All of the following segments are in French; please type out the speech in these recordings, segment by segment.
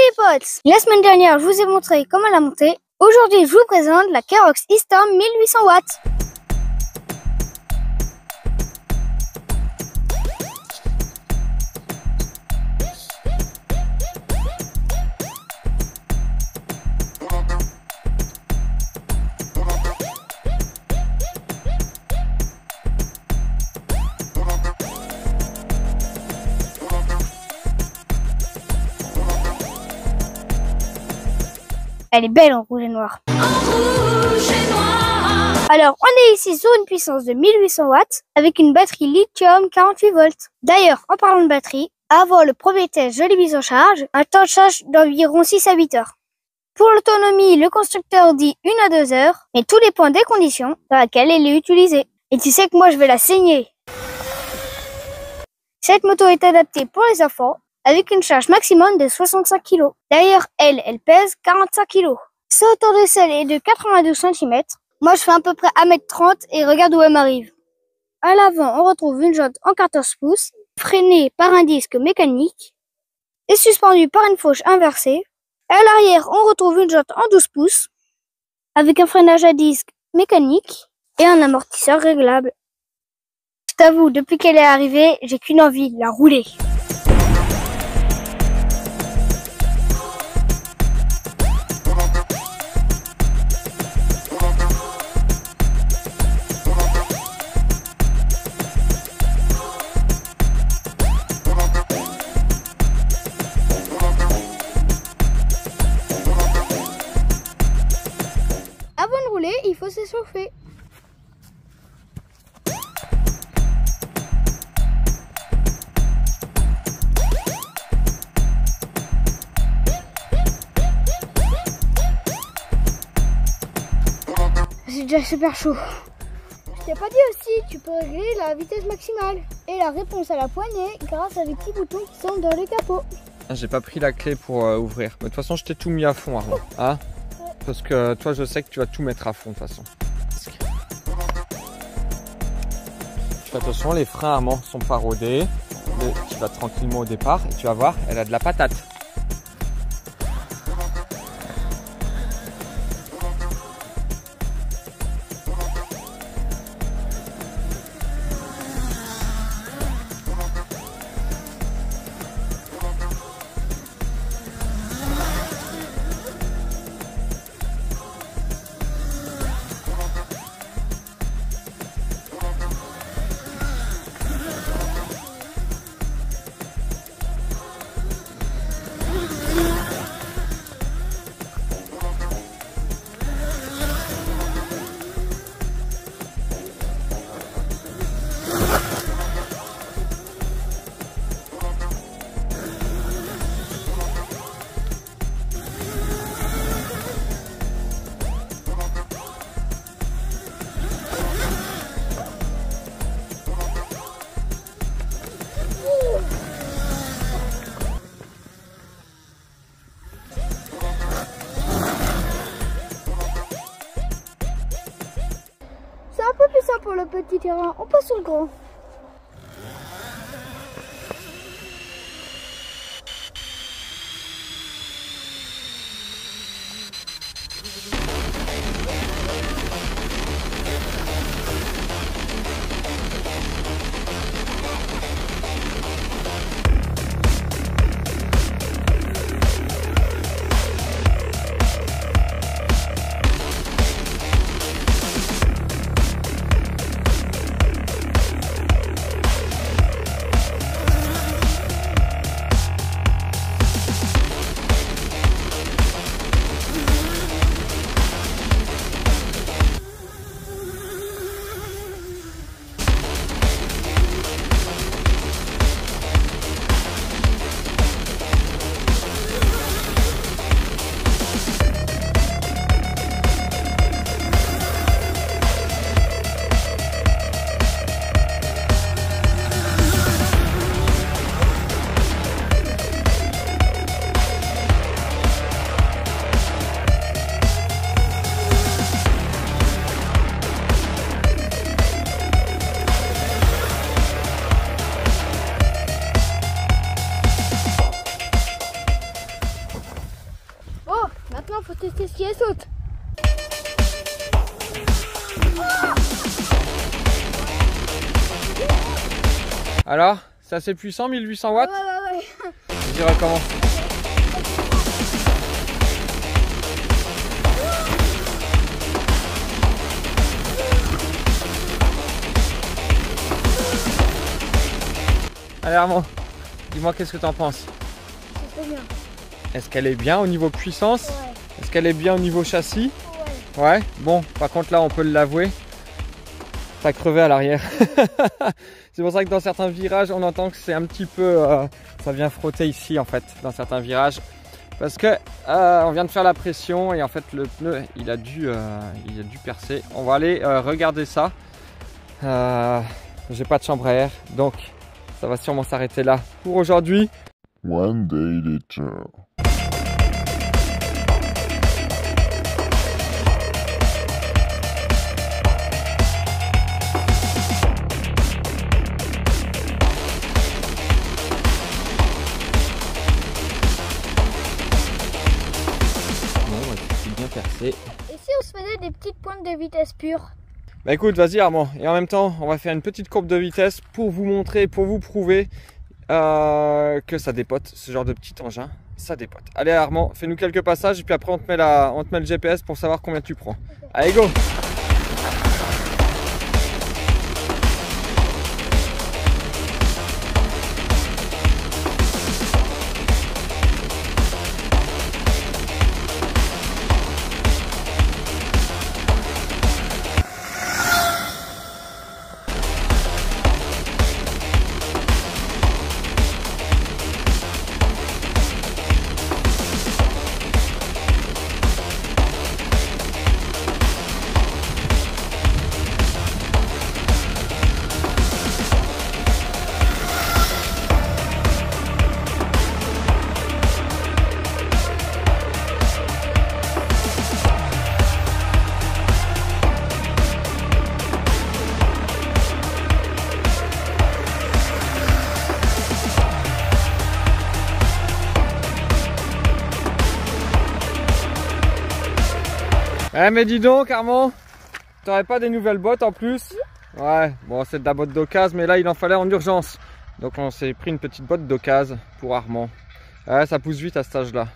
les potes, la semaine dernière je vous ai montré comment la monter. Aujourd'hui je vous présente la Kerox E-Storm 1800 watts. Elle est belle en rouge et noir. Alors, on est ici sur une puissance de 1800 watts avec une batterie lithium 48 volts. D'ailleurs, en parlant de batterie, avant le premier test, je l'ai mise en charge, un temps de charge d'environ 6 à 8 heures. Pour l'autonomie, le constructeur dit 1 à 2 heures, mais tout dépend des conditions dans lesquelles elle est utilisée. Et tu sais que moi, je vais la saigner. Cette moto est adaptée pour les enfants, avec une charge maximum de 65 kg. D'ailleurs, elle pèse 45 kg. Sa hauteur de selle est de 92 cm. Moi, je fais à peu près 1m30 et regarde où elle m'arrive. À l'avant, on retrouve une jante en 14 pouces, freinée par un disque mécanique et suspendue par une fauche inversée. À l'arrière, on retrouve une jante en 12 pouces, avec un freinage à disque mécanique et un amortisseur réglable. Je t'avoue, depuis qu'elle est arrivée, j'ai qu'une envie, la rouler. Avant de rouler, il faut s'échauffer. C'est déjà super chaud. Je t'ai pas dit aussi, tu peux régler la vitesse maximale et la réponse à la poignée grâce à des petits boutons qui sont dans le capot. J'ai pas pris la clé pour ouvrir. Mais de toute façon, je t'ai tout mis à fond avant. Hein? Parce que toi, je sais que tu vas tout mettre à fond de toute façon. Fais attention, les freins à main sont pas rodés. Tu vas tranquillement au départ et tu vas voir, elle a de la patate. C'est un peu plus simple pour le petit terrain, on passe sur le grand. maintenant, faut tester si elle saute. Alors, c'est assez puissant, 1800 watts? Ouais. Je dirais comment? Allez Armand, dis-moi qu'est-ce que tu en penses? C'est trop bien. Est-ce qu'elle est bien au niveau puissance? Ouais. Est-ce qu'elle est bien au niveau châssis? Ouais. Ouais, bon, par contre là on peut l'avouer, ça a crevé à l'arrière. C'est pour ça que dans certains virages on entend que c'est un petit peu, ça vient frotter ici en fait, dans certains virages. Parce que on vient de faire la pression et en fait le pneu il a dû percer. On va aller regarder ça. J'ai pas de chambre à air, donc ça va sûrement s'arrêter là pour aujourd'hui. One day later. Bien percé. Et si on se faisait des petites pointes de vitesse pure? Bah écoute, vas-y Armand, et en même temps on va faire une petite courbe de vitesse pour vous montrer, pour vous prouver que ça dépote, ce genre de petit engin, ça dépote. Allez Armand, fais-nous quelques passages et puis après on te met le GPS pour savoir combien tu prends. Okay. Allez go! Eh mais dis donc Armand, t'aurais pas des nouvelles bottes en plus? Ouais, bon c'est de la botte d'occasion mais là il en fallait en urgence. Donc on s'est pris une petite botte d'occasion pour Armand. Ouais, ça pousse vite à cet âge là.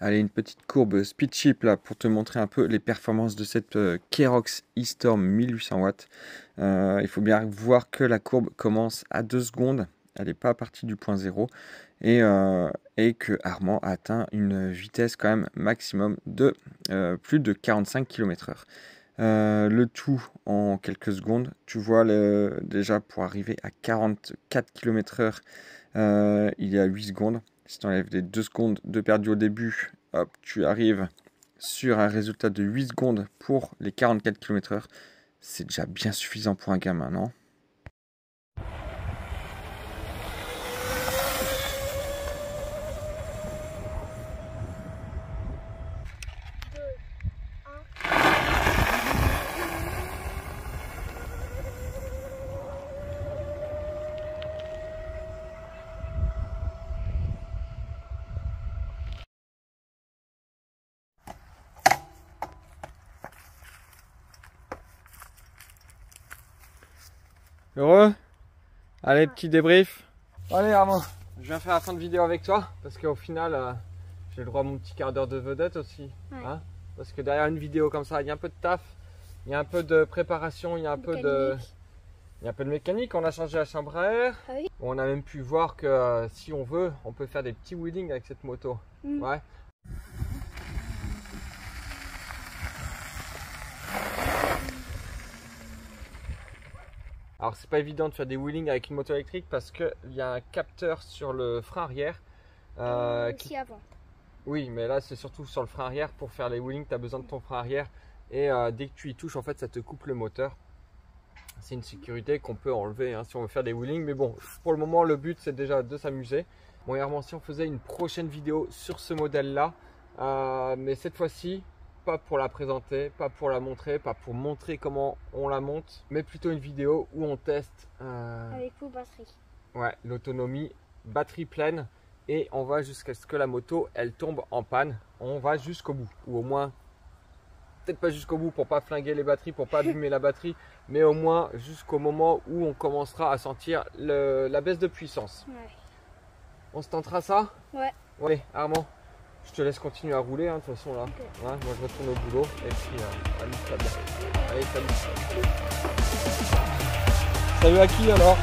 Allez, une petite courbe speed chip là pour te montrer un peu les performances de cette Kerox e-Storm 1800 watts. Il faut bien voir que la courbe commence à 2 secondes, elle n'est pas partie du point 0 et que Armand a atteint une vitesse quand même maximum de plus de 45 km/h. Le tout en quelques secondes, tu vois déjà pour arriver à 44 km/h il y a 8 secondes. Si tu enlèves les 2 secondes de perdu au début, hop, tu arrives sur un résultat de 8 secondes pour les 44 km/h. C'est déjà bien suffisant pour un gamin, non? Heureux? Allez, petit débrief. Allez Armand, je viens faire la fin de vidéo avec toi parce qu'au final j'ai le droit à mon petit quart d'heure de vedette aussi. Ouais. Hein, parce que derrière une vidéo comme ça, il y a un peu de taf. Il y a un peu de préparation, il y a un peu de mécanique. On a changé la chambre à air. Ah oui. On a même pu voir que si on veut, on peut faire des petits wheelings avec cette moto. Ouais. Alors c'est pas évident de faire des wheelings avec une moto électrique parce qu'il y a un capteur sur le frein arrière. Aussi avant. Oui, mais là c'est surtout sur le frein arrière. Pour faire les wheelings, tu as besoin de ton frein arrière. Et dès que tu y touches, en fait, ça te coupe le moteur. C'est une sécurité qu'on peut enlever hein, si on veut faire des wheelings. Mais bon, pour le moment, le but, c'est déjà de s'amuser. Bon, Herman, si on faisait une prochaine vidéo sur ce modèle-là, mais cette fois-ci, pas pour la présenter, pas pour la montrer, pas pour montrer comment on la monte, mais plutôt une vidéo où on teste avec full batterie. Ouais, l'autonomie, batterie pleine, et on va jusqu'à ce que la moto, elle tombe en panne. On va jusqu'au bout, ou au moins, peut-être pas jusqu'au bout pour pas flinguer les batteries, pour pas abîmer la batterie, mais au moins jusqu'au moment où on commencera à sentir la baisse de puissance. Ouais. On se tentera ça? Ouais. Ouais, Armand, je te laisse continuer à rouler, hein, de toute façon là. Okay. Ouais, moi je retourne au boulot, et puis amuse-toi bien. Allez, salut. Salut à qui alors?